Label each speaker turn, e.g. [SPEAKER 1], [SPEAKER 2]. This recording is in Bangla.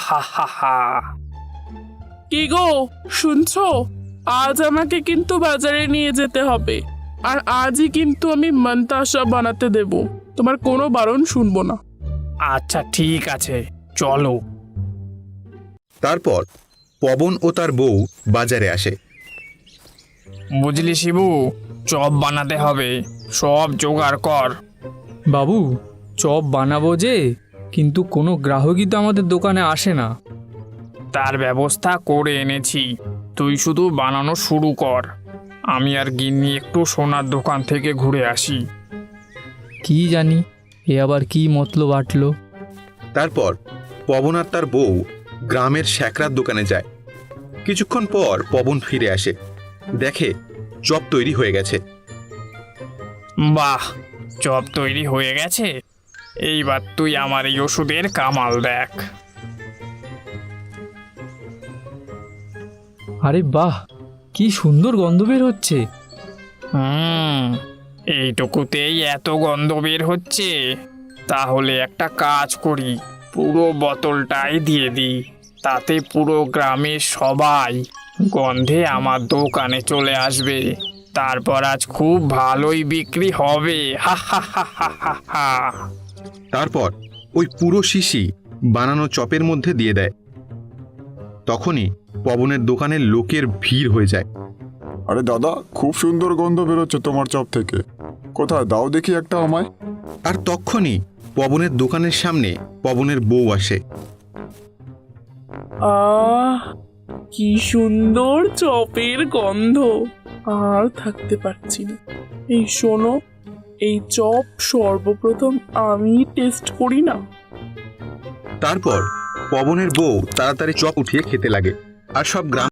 [SPEAKER 1] হা হা হা।
[SPEAKER 2] কি গো, শুনছো? আজ আমাকে কিন্তু বাজারে নিয়ে যেতে হবে, আর আজই কিন্তু আমি মন্তাসা বানাতে দেব। তোমার কোনো বারণ শুনবো না।
[SPEAKER 1] আচ্ছা ঠিক আছে, চলো।
[SPEAKER 3] তারপর পবন ও তার বউ বাজারে আসে।
[SPEAKER 1] বুঝলি শিবু, চপ বানাতে হবে, সব জোগাড় কর।
[SPEAKER 4] বাবু, চপ বানাবো যে, কিন্তু কোনো গ্রাহকই তো আমাদের দোকানে আসে না।
[SPEAKER 1] তার ব্যবস্থা করে এনেছি, তুই শুধু বানানো শুরু কর। আমি আর গিন্নি একটু সোনার দোকান থেকে ঘুরে আসি।
[SPEAKER 4] কি জানি এ আবার কি মতলব আটলো।
[SPEAKER 3] তারপর পবন আর তার বউ গ্রামের শ্যাকরার দোকানে যায়। কিছুক্ষণ পর পবন ফিরে আসে, দেখে চপ তৈরি হয়ে গেছে।
[SPEAKER 1] বাহ, চপ তৈরি হয়ে গেছে। এইবার তুই আমার এই ওষুধের কামাল দেখ।
[SPEAKER 4] আরে বাহ, কি সুন্দর গন্ধ বের হচ্ছে।
[SPEAKER 1] এইটুকুতেই এত গন্ধ বের হচ্ছে? তাহলে একটা কাজ করি, পুরো বোতলটাই দিয়ে দিই। তাতে পুরো গ্রামের সবাই গন্ধে আমার দোকানে চলে আসবে। তারপর আজ খুব ভালোই বিক্রি হবে। হা হা হা হা হা হা।
[SPEAKER 3] তারপর ওই পুরো শিশি বানানো চপের মধ্যে দিয়ে দেয়। তখনই পবনের দোকানের লোকের ভিড় হয়ে যায়।
[SPEAKER 5] আরে দাদা, খুব সুন্দর গন্ধ বেরোচ্ছে তোমার চপ থেকে। কোথায় দাও দেখি একটা আমায়।
[SPEAKER 3] আর তখনই পবনের দোকানের সামনে পবনের বউ আসে।
[SPEAKER 2] আহ, কি সুন্দর চপের গন্ধ! আর থাকতে পারছি না। এই শোনো, এই চপ সর্বপ্রথম আমি টেস্ট করি না।
[SPEAKER 3] তারপর পবনের বউ তাড়াতাড়ি চপ উঠিয়ে খেতে লাগে, আর সব গ্রাম